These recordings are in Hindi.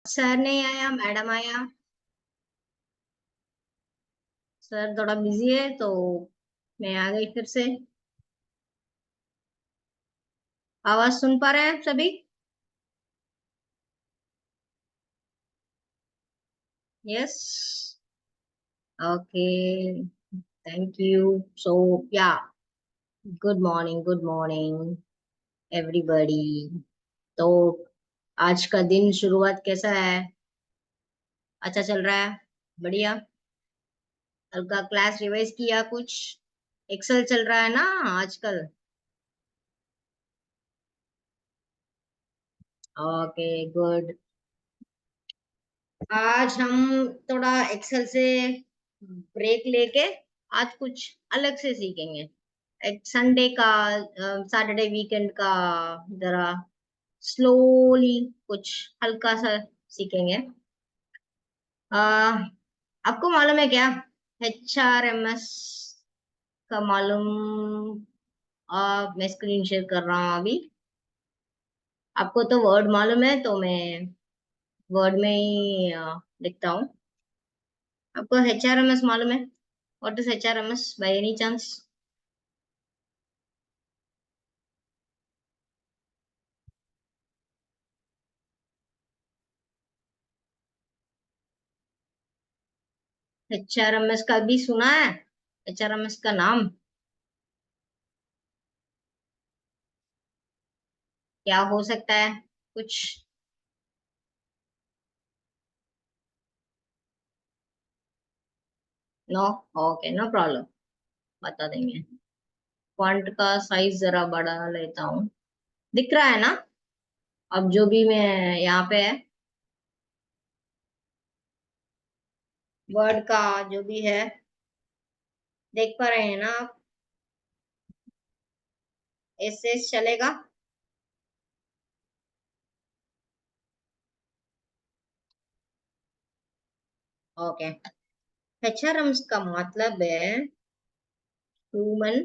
सर नहीं आया, मैडम आया। सर थोड़ा बिजी है तो मैं आ गई फिर से। आवाज सुन पा रहे हैं सभी? Yes. Okay. Thank you. So yeah, good morning everybody. तो आज का दिन शुरुआत कैसा है? अच्छा चल रहा है? बढ़िया। कल का क्लास रिवाइज किया कुछ? एक्सेल चल रहा है ना आजकल? Okay, good. आज हम थोड़ा एक्सेल से ब्रेक लेके आज कुछ अलग से सीखेंगे। एक संडे का, सैटरडे वीकेंड का जरा स्लोली कुछ हल्का सा सीखेंगे। आ, आपको मालूम है क्या HRMS का? मालूम? मैं स्क्रीन शेयर कर रहा हूँ अभी। आपको तो वर्ड मालूम है तो मैं वर्ड में ही लिखता हूँ। आपको HRMS मालूम है? What is HRMS by any chance? HRMS का भी सुना है? HRMS का नाम क्या हो सकता है? कुछ? नो? Okay, no problem. बता देंगे। फॉन्ट का साइज जरा बड़ा लेता हूँ। दिख रहा है ना? अब जो भी मैं यहाँ पे है, वर्ड का जो भी है, देख पा रहे हैं ना आप? ऐसे चलेगा? ओके। HRMS का मतलब है ह्यूमन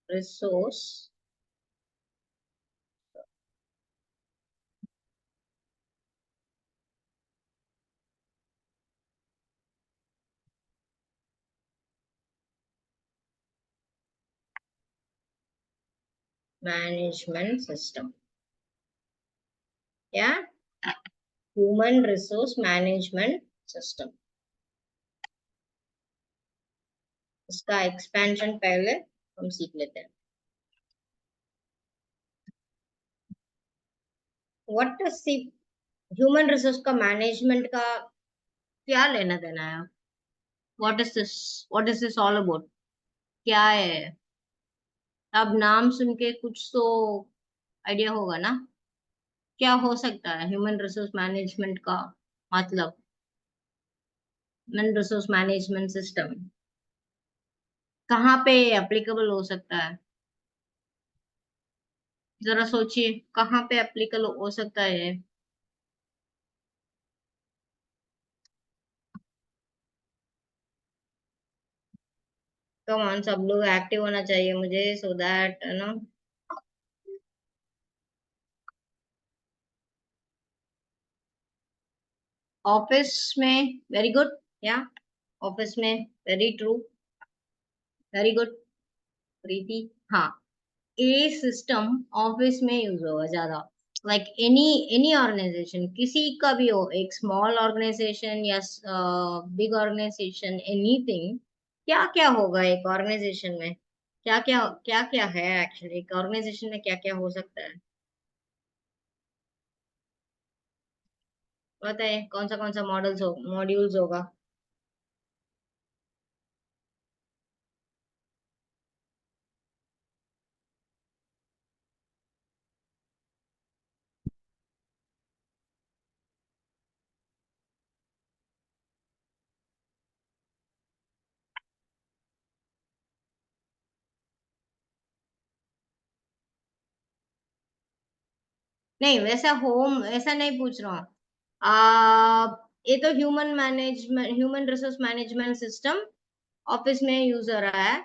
रिसोर्स मैनेजमेंट सिस्टम। क्या? Human resource management system. इसका एक्सपेंशन पहले हम सीख लेते हैं। What is see human resource का मैनेजमेंट का क्या लेना देना है? What is this? What is this all about? क्या है? अब नाम सुन के कुछ तो आइडिया होगा ना? क्या हो सकता है ह्यूमन रिसोर्स मैनेजमेंट का मतलब? ह्यूमन रिसोर्स मैनेजमेंट सिस्टम कहाँ पे एप्लीकेबल हो सकता है? जरा सोचिए, कहाँ पे एप्लीकेबल हो सकता है? कम ऑन, सब लोग एक्टिव होना चाहिए मुझे, सो दैट ना। ऑफिस में वेरी गुड। या, ऑफिस में very true. Very good Preeti. हाँ, ए सिस्टम ऑफिस में यूज होगा ज्यादा। लाइक एनी एनी ऑर्गेनाइजेशन, किसी का भी हो, एक स्मॉल ऑर्गेनाइजेशन या बिग ऑर्गेनाइजेशन, एनीथिंग। क्या क्या होगा एक ऑर्गेनाइजेशन में? क्या क्या है एक्चुअली एक ऑर्गेनाइजेशन में? क्या क्या हो सकता है? बताइए, कौन सा मॉडल्स हो, मॉड्यूल्स होगा? नहीं, वैसा होम ऐसा नहीं पूछ रहा हूँ। ये तो human resource management system office में यूज हो रहा है।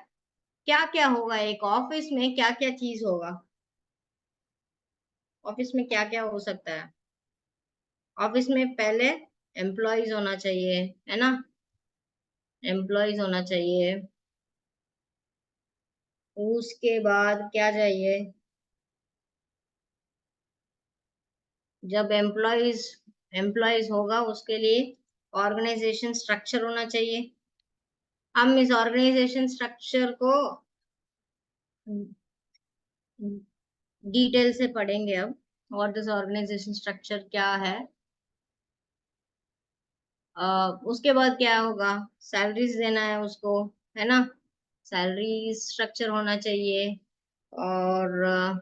क्या क्या होगा एक ऑफिस में? क्या क्या चीज होगा? ऑफिस में क्या क्या हो सकता है? ऑफिस में पहले एम्प्लॉयज होना चाहिए, है ना? एम्प्लॉयज होना चाहिए। उसके बाद क्या चाहिए? जब एम्प्लॉयज एम्प्लॉयज होगा उसके लिए ऑर्गेनाइजेशन स्ट्रक्चर होना चाहिए। हम इस ऑर्गेनाइजेशन स्ट्रक्चर को डिटेल से पढ़ेंगे अब। व्हाट दिस ऑर्गेनाइजेशन स्ट्रक्चर क्या है। उसके बाद क्या होगा? सैलरीज देना है उसको, है ना? सैलरी स्ट्रक्चर होना चाहिए। और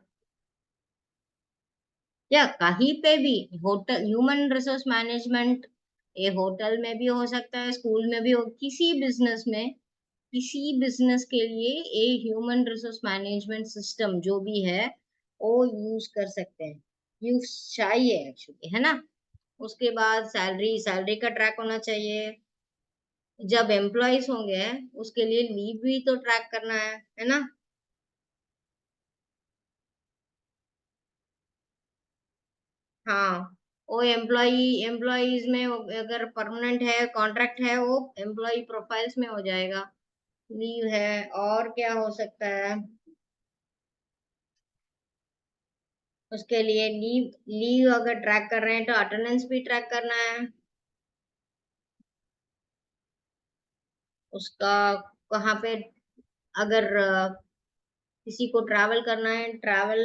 या कहीं पे भी होटल ह्यूमन रिसोर्स मैनेजमेंट, ये होटल में भी हो सकता है, स्कूल में भी हो, किसी बिजनेस के लिए ये ह्यूमन रिसोर्स मैनेजमेंट सिस्टम जो भी है वो यूज कर सकते हैं, यूज चाहिए एक्चुअली, है ना? उसके बाद सैलरी सैलरी का ट्रैक होना चाहिए। जब एम्प्लॉयज होंगे उसके लिए लीव भी तो ट्रैक करना है ना? हाँ, वो एम्प्लॉयज में अगर परमानेंट है, कॉन्ट्रैक्ट है, वो एम्प्लॉय प्रोफाइल्स में हो जाएगा। लीव है। और क्या हो सकता है? उसके लिए लीव लीव अगर ट्रैक कर रहे हैं तो अटेंडेंस भी ट्रैक करना है उसका। कहाँ पे अगर किसी को ट्रैवल करना है, ट्रैवल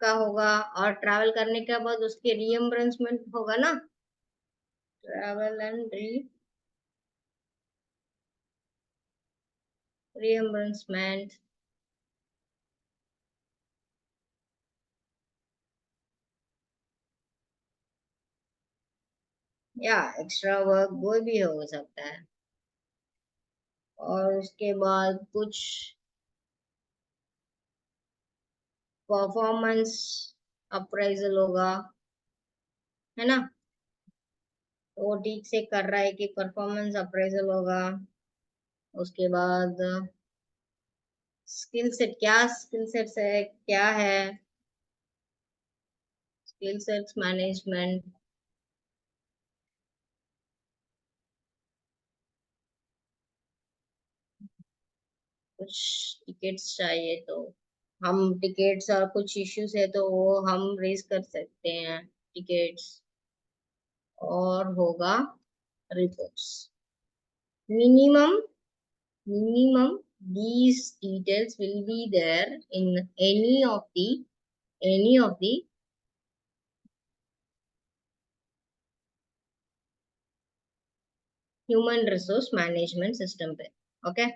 का होगा। और ट्रैवल करने के बाद उसके रीएम्बर्समेंट होगा ना? Travel and reimbursement. या एक्स्ट्रा वर्क वो भी हो सकता है। और उसके बाद कुछ परफॉर्मेंस अप्राइजल होगा, है ना? तो वो ठीक से कर रहा है कि परफॉर्मेंस अप्राइजल होगा। उसके बाद स्किल सेट, क्या स्किल सेट्स है, क्या है स्किल सेट्स मैनेजमेंट? कुछ टिकट्स चाहिए तो हम टिकट्स, और कुछ इश्यूज है तो वो हम रेज कर सकते हैं, टिकट्स। और होगा reports. Minimum minimum these details will be there in any of the human resource management system पे। ओके।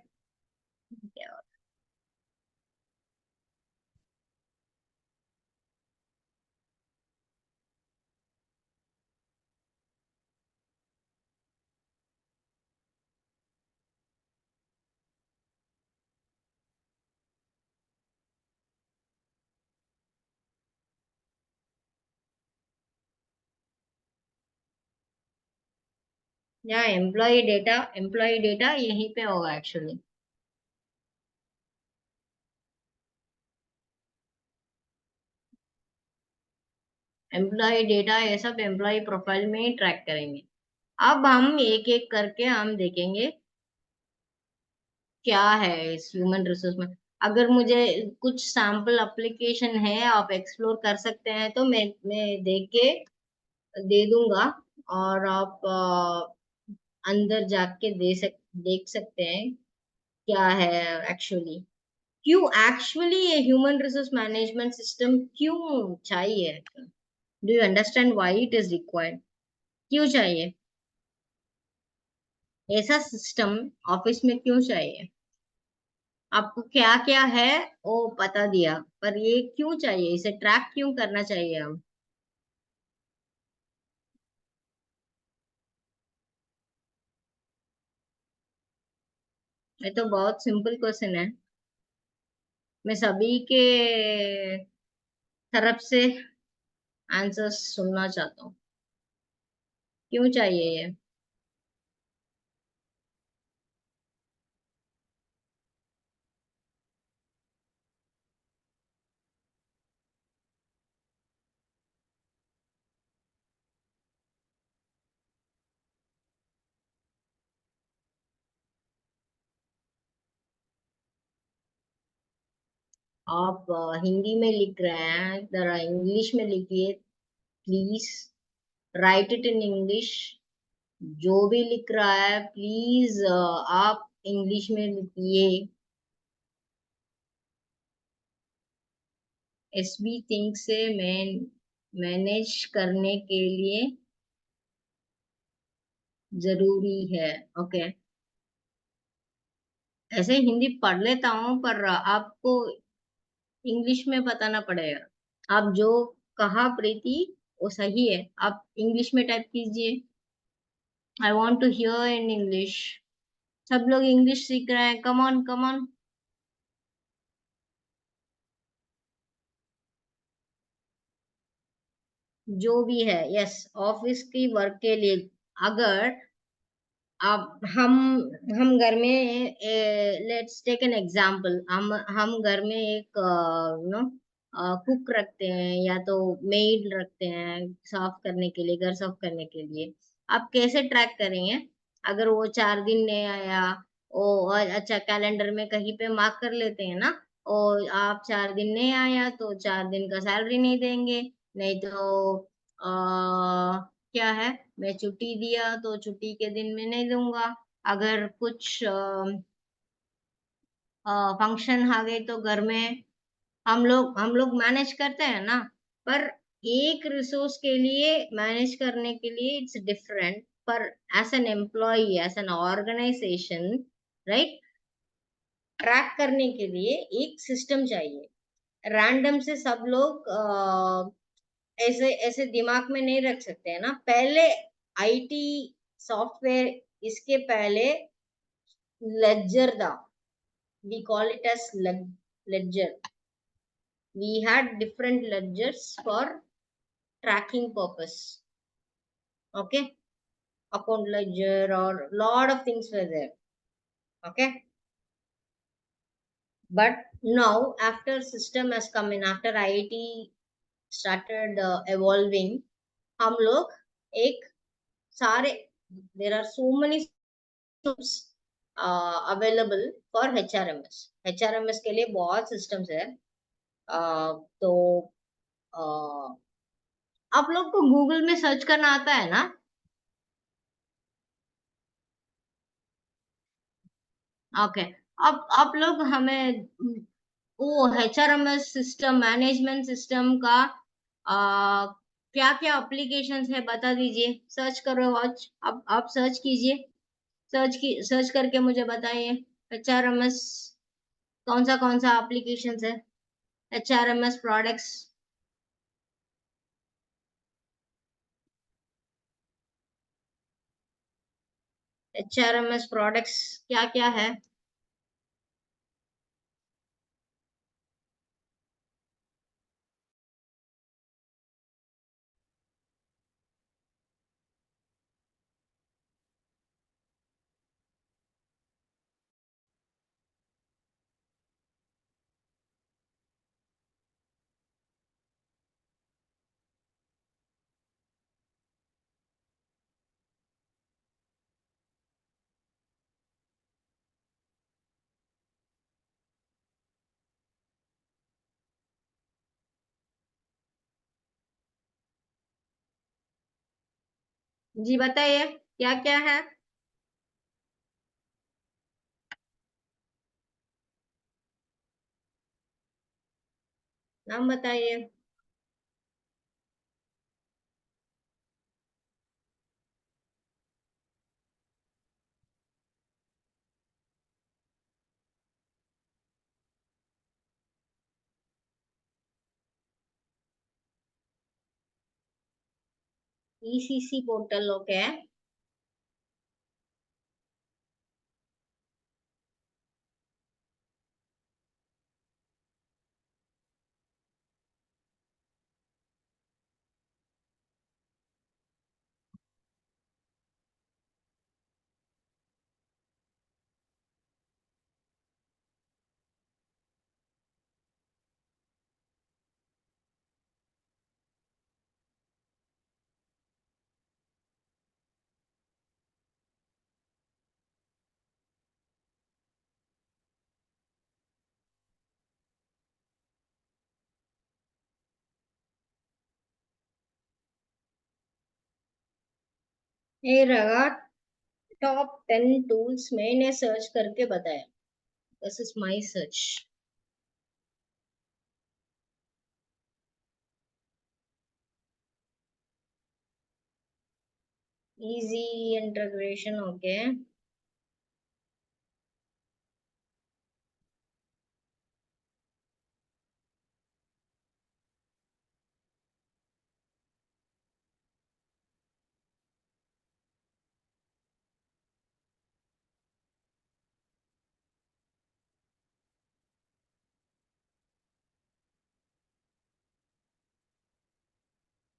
या एम्प्लॉय डेटा यहीं पे होगा एक्चुअली। एम्प्लॉय डेटा ये सब एम्प्लॉय प्रोफाइल में ही ट्रैक करेंगे। अब हम एक एक करके हम देखेंगे क्या है इस ह्यूमन रिसोर्स में। अगर मुझे कुछ सैम्पल एप्लीकेशन है आप एक्सप्लोर कर सकते हैं तो मैं देख के दे दूंगा। और आप अंदर जाके देख सकते हैं क्या है एक्चुअली। क्यों एक्चुअली ये ह्यूमन रिसोर्स मैनेजमेंट सिस्टम क्यों चाहिए? Do you understand why it is required? क्यों चाहिए ऐसा सिस्टम? ऑफिस में क्यों चाहिए? आपको क्या क्या है वो बता दिया, पर ये क्यों चाहिए, इसे ट्रैक क्यों करना चाहिए हम? ये तो बहुत सिंपल क्वेश्चन है। मैं सभी के तरफ से आंसर्स सुनना चाहता हूँ। क्यों चाहिए ये? आप हिंदी में लिख रहे हैं, जरा इंग्लिश में लिखिए please. Right it in English. जो भी लिख रहा है प्लीज आप इंग्लिश में लिखिए। एसबी थिंग से मैनेज करने के लिए जरूरी है। ओके। ऐसे हिंदी पढ़ लेता हूँ पर आपको इंग्लिश में बताना पड़ेगा। आप जो कहा प्रीति वो सही है, आप इंग्लिश में टाइप कीजिए। I want to hear in English. सब लोग इंग्लिश सीख रहे हैं, कम ऑन कम ऑन। जो भी है, यस, ऑफिस की वर्क के लिए। अगर आप हम घर में, लेट्स टेक एन एग्जांपल, हम घर में एक नो कुक रखते हैं या तो मेड रखते हैं साफ करने के लिए, घर साफ करने के लिए। आप कैसे ट्रैक करेंगे? अगर वो 4 दिन नहीं आया, ओ और अच्छा कैलेंडर में कहीं पे मार्क कर लेते हैं ना। और आप 4 दिन नहीं आया तो 4 दिन का सैलरी नहीं देंगे। नहीं तो क्या है, मैं छुट्टी दिया तो छुट्टी के दिन में नहीं दूंगा। अगर कुछ फंक्शन आ गए तो घर में हम लोग मैनेज करते हैं ना। पर एक रिसोर्स के लिए मैनेज करने के लिए इट्स डिफरेंट। पर as an employee, as an organization, right, track करने के लिए एक सिस्टम चाहिए। रैंडम से सब लोग ऐसे ऐसे दिमाग में नहीं रख सकते हैं ना। पहले आईटी सॉफ्टवेयर, इसके पहले लेडजर था। We call it as ledger. We had different ledgers for tracking purpose. Okay, account ledger or lot of things were there. Okay, but now after system has come in, after IIT started evolving, हम लोग एक सारे, there are so many systems available for HRMS। HRMS के लिए बहुत systems है। तो आप लोग को गूगल में सर्च करना आता है ना? ओके। अब आप लोग हमें वो एचआरएमएस सिस्टम, मैनेजमेंट सिस्टम का क्या क्या एप्लीकेशंस है बता दीजिए। सर्च करो आज, आप सर्च कीजिए। सर्च करके मुझे बताइए एचआरएमएस कौन सा एप्लीकेशंस है। HRMS products. एचआरएमएस प्रोडक्ट्स क्या क्या है? जी बताइए क्या क्या है। नाम बताइए। ECC portal, okay. ये रहा टॉप 10 टूल्स मैंने सर्च करके बताया. This is my search. Easy integration, okay.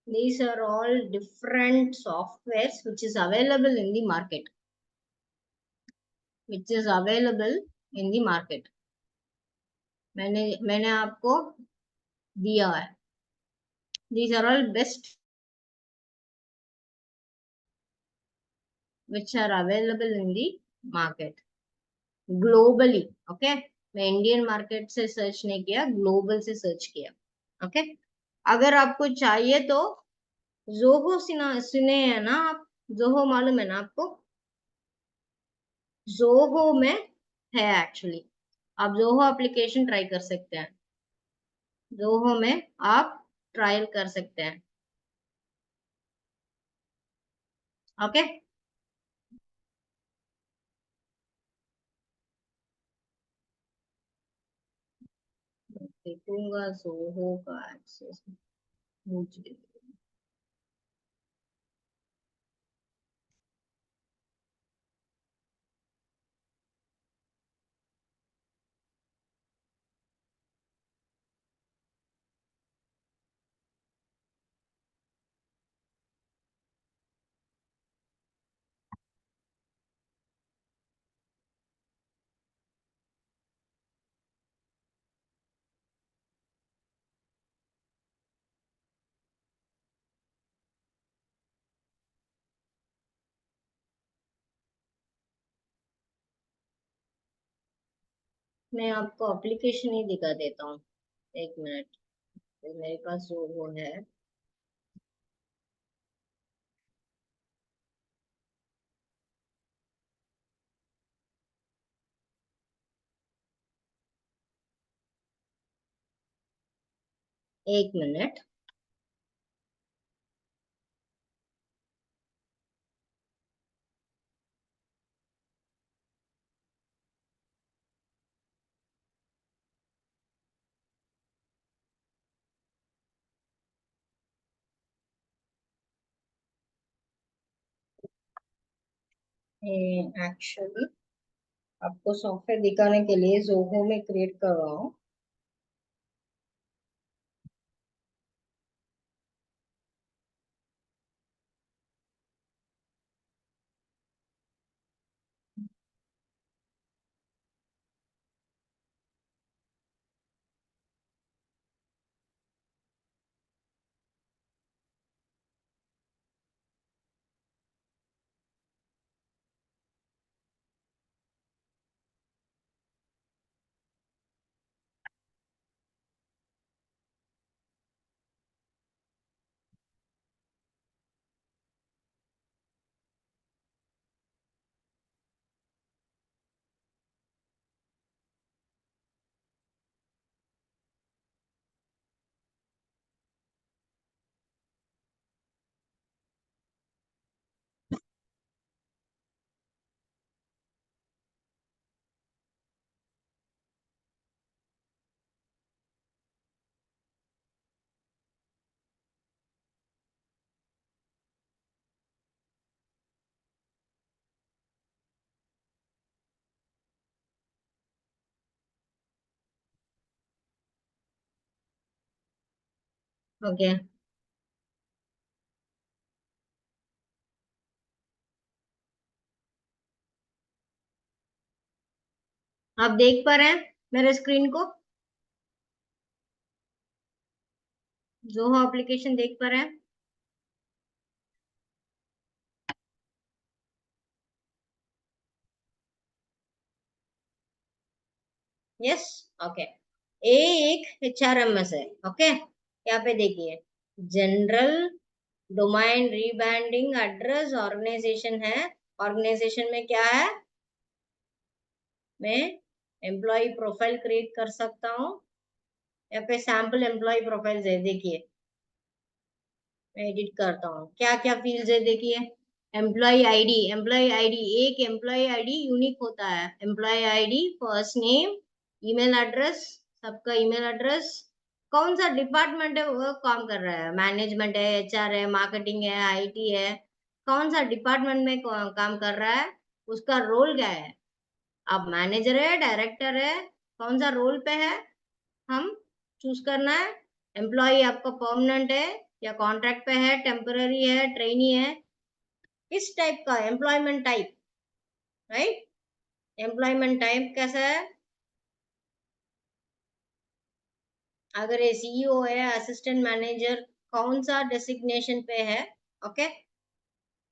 These are all different softwares which is available in the market. Which is available in the market. मैंने आपको दिया है. These are all best which are available in the market globally. Okay. मैं इंडियन मार्केट से सर्च नहीं किया, ग्लोबल से सर्च किया. ओके. अगर आपको चाहिए तो जोहो सुने हैं ना आप? जोहो मालूम है ना आपको? जोहो में है एक्चुअली. आप जोहो एप्लीकेशन ट्राई कर सकते हैं. जोहो में आप ट्रायल कर सकते हैं. ओके. देखूंगा जोहो का एक्सेस मुझे. मैं आपको एप्लीकेशन ही दिखा देता हूँ. एक मिनट. तो मेरे पास जोहो है. एक मिनट. एक्चुअली आपको सॉफ्टवेयर दिखाने के लिए जोहो में क्रिएट कर रहा हूँ. ओके. आप देख पा रहे हैं मेरे स्क्रीन को? जोहो एप्लीकेशन देख पा रहे हैं? यस. ओके. एक HRMS है. ओके. यहाँ पे देखिए general domain rebranding address organization है। ऑर्गेनाइजेशन में क्या है, मैं एम्प्लॉय प्रोफाइल क्रिएट कर सकता हूँ। यहाँ पे सैम्पल एम्प्लॉय प्रोफाइल है, देखिए मैं एडिट करता हूँ। क्या क्या फील्ड्स है देखिए। एम्प्लॉय आईडी, एम्प्लॉय आईडी, एक एम्प्लॉय आईडी यूनिक होता है। Employee ID, first name, email address, सबका ईमेल एड्रेस, कौन सा डिपार्टमेंट है वो काम कर रहा है, मैनेजमेंट है, एचआर है, मार्केटिंग है, आईटी है, कौन सा डिपार्टमेंट में काम कर रहा है, उसका रोल क्या है। अब मैनेजर है, डायरेक्टर है, कौन सा रोल पे है, हम चूज करना है। एम्प्लॉय आपका परमानेंट है या कॉन्ट्रैक्ट पे है, टेम्पररी है, ट्रेनी है, किस टाइप का employment type, right. Employment type कैसा है, अगर ये सीईओ है, असिस्टेंट मैनेजर, कौन सा डेसिग्नेशन पे है, ओके।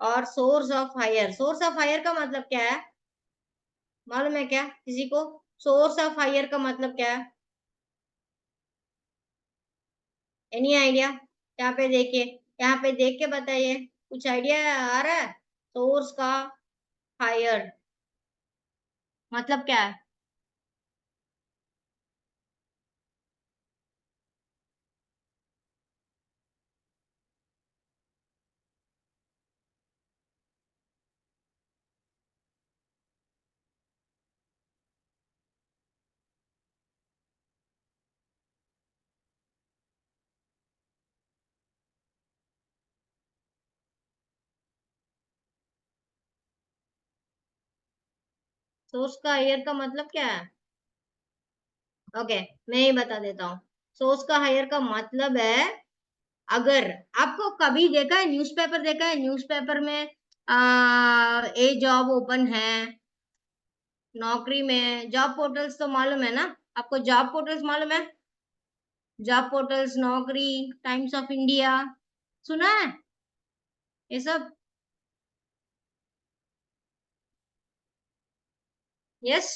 और source of hire, source of hire का मतलब क्या है, मालूम है क्या किसी को? सोर्स ऑफ हायर का मतलब क्या है, एनी आइडिया? यहाँ पे देखिए, यहाँ पे देख के बताइए, कुछ आइडिया आ रहा है? सोर्स का हायर मतलब क्या है? सोर्स का हायर का मतलब क्या है? ओके, मैं ही बता देता हूँ। सोर्स का हायर का मतलब है, अगर आपको कभी देखा है, न्यूज़पेपर देखा है, न्यूज़पेपर में ए जॉब ओपन है, नौकरी में जॉब पोर्टल्स तो मालूम है ना आपको? जॉब पोर्टल्स मालूम है? जॉब पोर्टल्स, नौकरी, टाइम्स ऑफ इंडिया, सुना है ये सब? यस,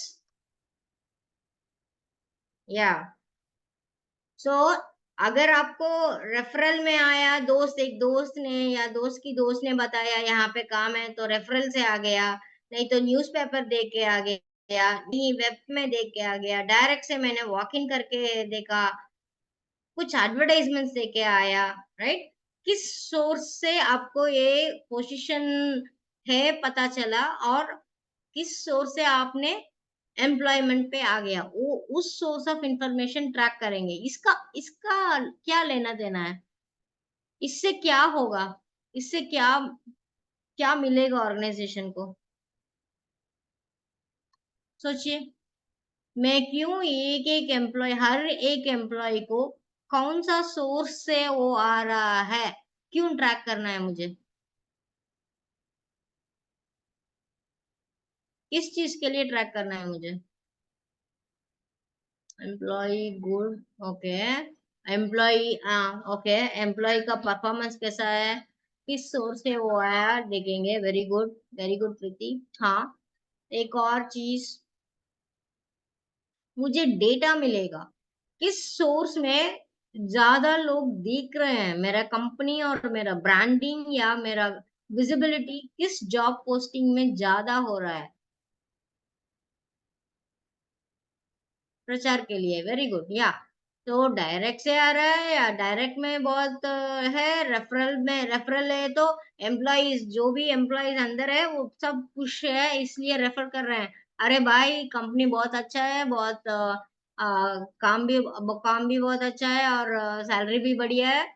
या सो अगर आपको रेफरल में आया, दोस्त, एक दोस्त ने या दोस्त की दोस्त ने बताया यहाँ पे काम है, तो रेफरल से आ गया, नहीं तो न्यूज़पेपर देख के आ गया, नहीं वेब में देख के आ गया, डायरेक्ट से मैंने वॉक इन करके देखा, कुछ एडवर्टाइजमेंट्स देके आया, राइट। किस सोर्स से आपको ये पोजीशन है पता चला, और किस सोर्स से आपने एम्प्लॉयमेंट पे आ गया, वो उस सोर्स ऑफ इंफॉर्मेशन ट्रैक करेंगे। इसका इसका क्या लेना देना है, इससे क्या होगा, इससे क्या क्या मिलेगा ऑर्गेनाइजेशन को, सोचिए। मैं क्यों एक एक एम्प्लॉय, हर एक एम्प्लॉय को कौन सा सोर्स से वो आ रहा है, क्यों ट्रैक करना है मुझे, किस चीज के लिए ट्रैक करना है मुझे? Employee good, okay. Employee, okay, employee का परफॉर्मेंस कैसा है, किस सोर्स से वो आया देखेंगे। Very good, very good Preeti. हाँ, एक और चीज, मुझे डेटा मिलेगा, किस सोर्स में ज्यादा लोग देख रहे हैं मेरा कंपनी, और मेरा ब्रांडिंग या मेरा विजिबिलिटी किस जॉब पोस्टिंग में ज्यादा हो रहा है, प्रचार के लिए। वेरी गुड, या तो डायरेक्ट से आ रहा है या डायरेक्ट में बहुत है, रेफरल में, रेफरल है तो एम्प्लॉइज, जो भी एम्प्लॉइज अंदर है वो सब खुश है इसलिए रेफर कर रहे हैं। अरे भाई कंपनी बहुत अच्छा है, बहुत काम भी बहुत अच्छा है, और सैलरी भी बढ़िया है,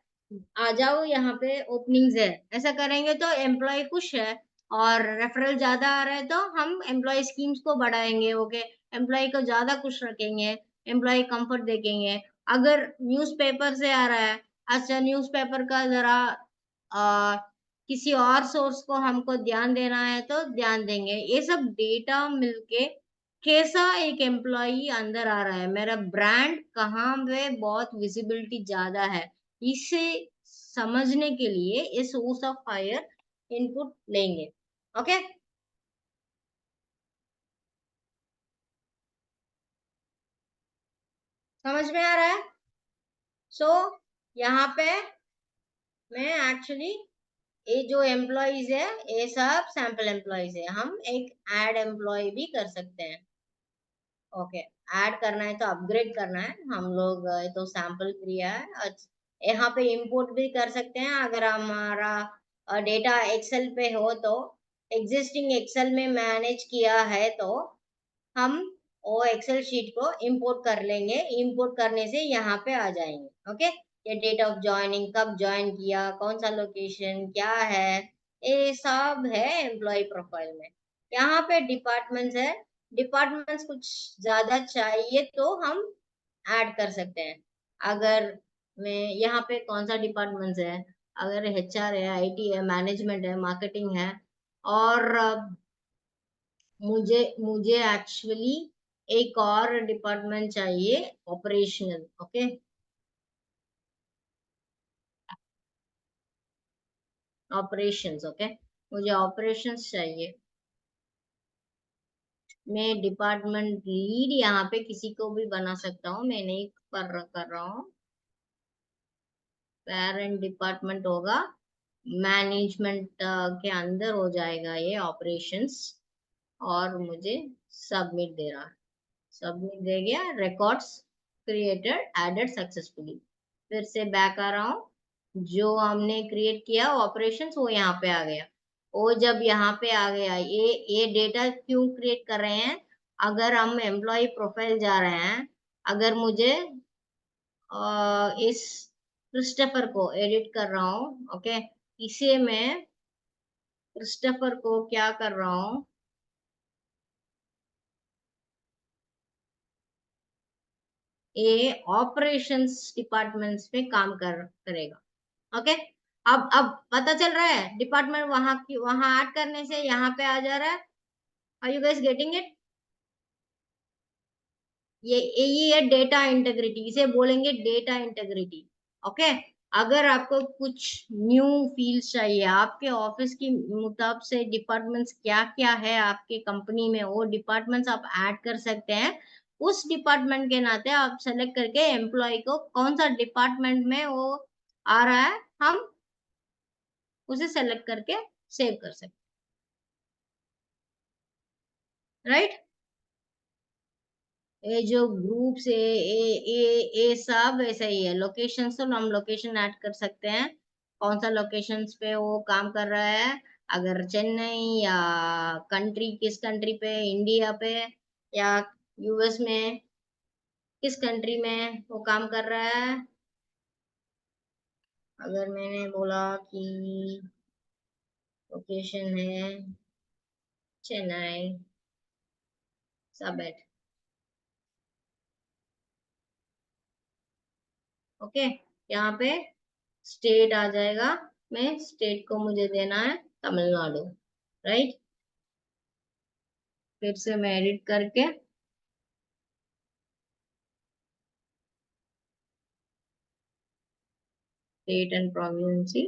आ जाओ यहाँ पे ओपनिंग्स है, ऐसा करेंगे तो एम्प्लॉय खुश है। और रेफरल ज्यादा आ रहा है तो हम एम्प्लॉय स्कीम्स को बढ़ाएंगे, ओके, एम्प्लॉय को ज्यादा खुश रखेंगे, एम्प्लॉय कंफर्ट देखेंगे। अगर न्यूज़पेपर से आ रहा है, अच्छा न्यूज़पेपर का जरा आ, किसी और सोर्स को हमको ध्यान देना है तो ध्यान देंगे। ये सब डेटा मिलके कैसा एक एम्प्लॉई अंदर आ रहा है, मेरा ब्रांड कहाँ पे बहुत विजिबिलिटी ज्यादा है, इसे समझने के लिए ये सोर्स ऑफ फायर इनपुट लेंगे, ओके। समझ में आ रहा है? सो यहाँ पे मैं एक्चुअली ये जो एम्प्लॉयज है ये सब सैंपल एम्प्लॉयज है, हम एक ऐड एम्प्लॉय भी कर सकते हैं। ओके, ऐड करना है तो अपग्रेड करना है हम लोग, ये तो सैंपल क्रिया है। यहाँ पे इंपोर्ट भी कर सकते हैं अगर हमारा डेटा एक्सेल पे हो तो, एग्जिस्टिंग एक्सेल में मैनेज किया है तो हम वो एक्सेल शीट को इंपोर्ट कर लेंगे, इंपोर्ट करने से यहाँ पे आ जाएंगे। ओके, ये डेट ऑफ ज्वाइनिंग, कब ज्वाइन किया, कौन सा लोकेशन क्या है, ये सब है एम्प्लॉय प्रोफाइल में। यहाँ पे डिपार्टमेंट्स है, डिपार्टमेंट्स कुछ ज्यादा चाहिए तो हम ऐड कर सकते हैं। अगर मैं यहाँ पे कौन सा डिपार्टमेंट्स है, अगर एचआर है, आईटी है, मैनेजमेंट है, मार्केटिंग है, और मुझे मुझे एक्चुअली एक और डिपार्टमेंट चाहिए, ऑपरेशनल। Okay, operations. ओके, मुझे ऑपरेशंस चाहिए। मैं डिपार्टमेंट लीड यहाँ पे किसी को भी बना सकता हूँ, मैं नहीं कर रहा हूँ। पेरेंट डिपार्टमेंट होगा, मैनेजमेंट के अंदर हो जाएगा ये ऑपरेशंस, और मुझे सबमिट दे रहा है, सबमिट दे गया, रिकॉर्ड्स क्रिएटेड एडेड सक्सेसफुली। फिर से बैक आ रहा हूँ, जो हमने क्रिएट किया ऑपरेशंस वो यहाँ पे आ गया। वो जब यहाँ पे आ गया, ये डेटा क्यों क्रिएट कर रहे हैं, अगर हम एम्प्लॉय प्रोफाइल जा रहे हैं, अगर मुझे इस क्रिस्टोफर को एडिट कर रहा हूँ, ओके, इसे मैं क्रिस्टोफर को क्या कर रहा हूँ, ये ऑपरेशंस डिपार्टमेंट्स पे काम करेगा। ओके, अब पता चल रहा है, डिपार्टमेंट वहां की वहां ऐड करने से यहाँ पे आ जा रहा है। Are you guys getting it? ये है डेटा इंटेग्रिटी, इसे बोलेंगे डेटा इंटेग्रिटी। ओके, अगर आपको कुछ न्यू फील्ड्स चाहिए आपके ऑफिस की मुताबिक से, डिपार्टमेंट्स क्या क्या है आपके कंपनी में, वो डिपार्टमेंट्स आप ऐड कर सकते हैं। उस डिपार्टमेंट के नाते आप सेलेक्ट करके एम्प्लॉय को कौन सा डिपार्टमेंट में वो आ रहा है, हम उसे सेलेक्ट करके सेव कर सकते हैं, राइट। ये जो ग्रुप से ये सब ऐसा ही है। लोकेशन तो हम लोकेशन ऐड कर सकते हैं, कौन सा लोकेशंस पे वो काम कर रहा है, अगर चेन्नई या कंट्री, किस कंट्री पे, इंडिया पे या यूएस में, किस कंट्री में वो काम कर रहा है। अगर मैंने बोला कि लोकेशन है चेन्नई, सबमिट। ओके, यहाँ पे स्टेट आ जाएगा, मैं स्टेट को मुझे देना है तमिलनाडु, राइट। फिर से मैं एडिट करके स्टेट एंड प्रोविंसी,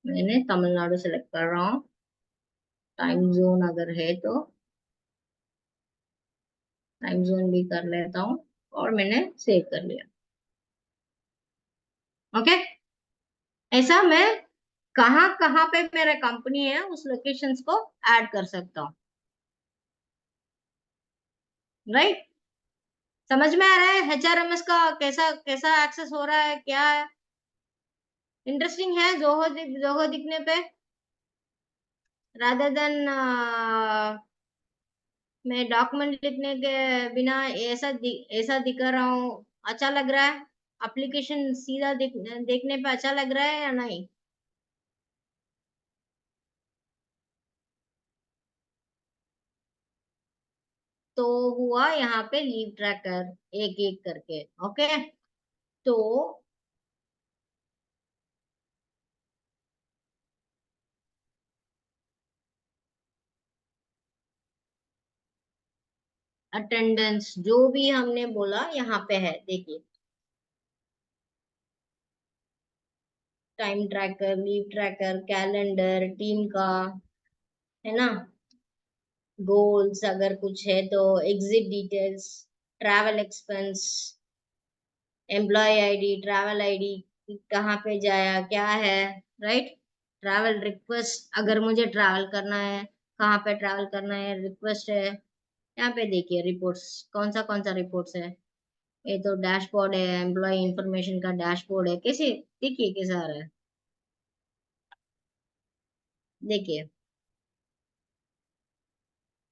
मैंने तमिलनाडु सेलेक्ट कर रहा हूँ। टाइम जोन अगर है तो टाइम जोन भी कर लेता हूँ, और मैंने सेव कर लिया। ओके, ऐसा मैं कहाँ कहाँ पे मेरा कंपनी है उस लोकेशंस को ऐड कर सकता हूँ, राइट। समझ में आ रहा है एचआरएमएस का कैसा कैसा एक्सेस हो रहा है, क्या है? इंटरेस्टिंग है जोहो दिखने पे, रादर देन मैं डॉक्यूमेंट लिखने के बिना ऐसा दिख रहा हूँ, अच्छा लग रहा है? एप्लीकेशन सीधा देखने पे अच्छा लग रहा है या नहीं? तो हुआ यहाँ पे लीव ट्रैकर एक एक करके। ओके, तो अटेंडेंस जो भी हमने बोला यहाँ पे है, देखिए, time tracker, leave tracker, calendar, team का, है ना, गोल्स अगर कुछ है तो, exit details, travel expense, employee ID, travel ID, कहाँ पे जाया क्या है, राइट। ट्रैवल रिक्वेस्ट, अगर मुझे ट्रैवल करना है, कहाँ पे ट्रैवल करना है, रिक्वेस्ट है। यहाँ पे देखिए रिपोर्ट्स, कौन सा रिपोर्ट्स है। ये तो डैशबोर्ड है, एम्प्लॉय इंफॉर्मेशन का डैशबोर्ड है। कैसे देखिए कैसा आ रहा है, देखिए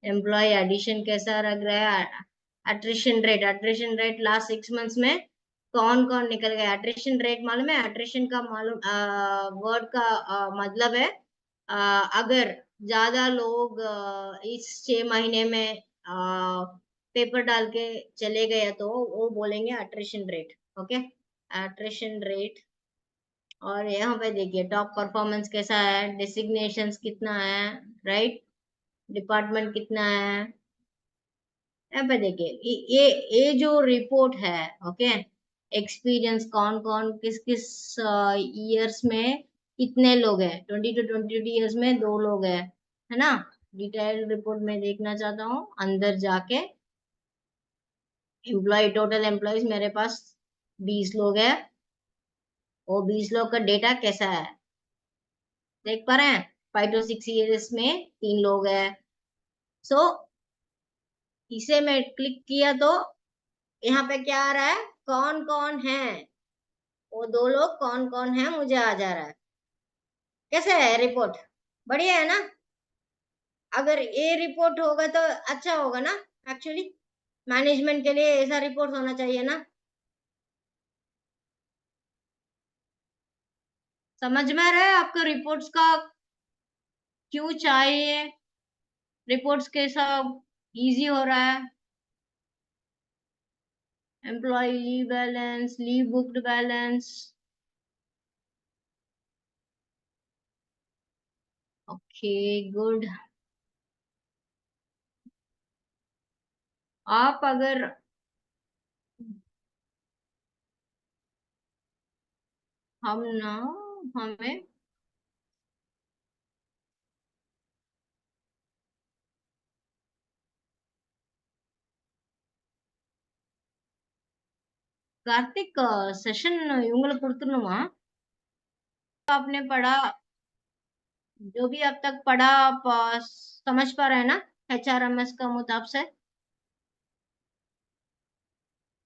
एम्प्लॉय एडिशन कैसा लग रहा है। अट्रिशन रेट लास्ट 6 मंथ्स में कौन कौन निकल गया। अट्रिशन रेट मालूम है, अट्रिशन का मालूम वर्ड का मतलब है अगर ज्यादा लोग इस 6 महीने में पेपर डाल के चले गए तो वो बोलेंगे attrition rate. Okay, attrition rate. और यहाँ पे देखिए टॉप परफॉर्मेंस कैसा है, डिसिग्नेशंस कितना है, राइट, डिपार्टमेंट कितना है। यहाँ पे देखिए ये जो रिपोर्ट है, ओके, एक्सपीरियंस कौन कौन किस किस ईयर्स में कितने लोग हैं, 20 to 22 ईयर्स में 2 लोग है ना। डिटेल रिपोर्ट में देखना चाहता हूँ अंदर जाके। एम्प्लॉय, टोटल एम्प्लॉयज मेरे पास 20 लोग है। वो 20 लोग का डेटा कैसा है देख पा रहे हैं। 5 to 6 ईयर्स में 3 लोग है। सो इसे मैं क्लिक किया तो यहाँ पे क्या आ रहा है, कौन कौन है, वो 2 लोग कौन कौन है मुझे आ जा रहा है। कैसे है रिपोर्ट, बढ़िया है ना। अगर ये रिपोर्ट होगा तो अच्छा होगा ना, एक्चुअली मैनेजमेंट के लिए ऐसा रिपोर्ट होना चाहिए ना। समझ में आ रहा है आपको रिपोर्ट्स का क्यों चाहिए, रिपोर्ट्स कैसा इजी हो रहा है। Employee leave balance, leave booked balance. Okay, good. आप अगर हम ना हमें कार्तिक सेशन இவங்களுக்கு கொடுத்துடணுமா। आपने पढ़ा, जो भी अब तक पढ़ा आप समझ पा रहे हैं ना HRMS का मुताब से।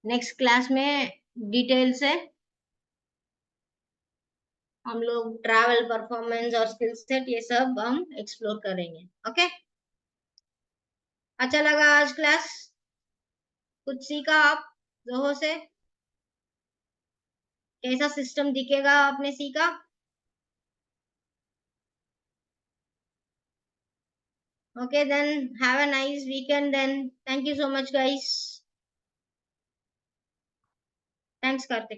नेक्स्ट क्लास में डिटेल से हम लोग ट्रैवल परफॉर्मेंस और स्किल सेट ये सब हम एक्सप्लोर करेंगे। ओके, अच्छा लगा आज क्लास, कुछ सीखा आप जोहो से, कैसा सिस्टम दिखेगा आपने सीखा। Okay then, have a nice weekend then, thank you so much guys. Thanks Kartik.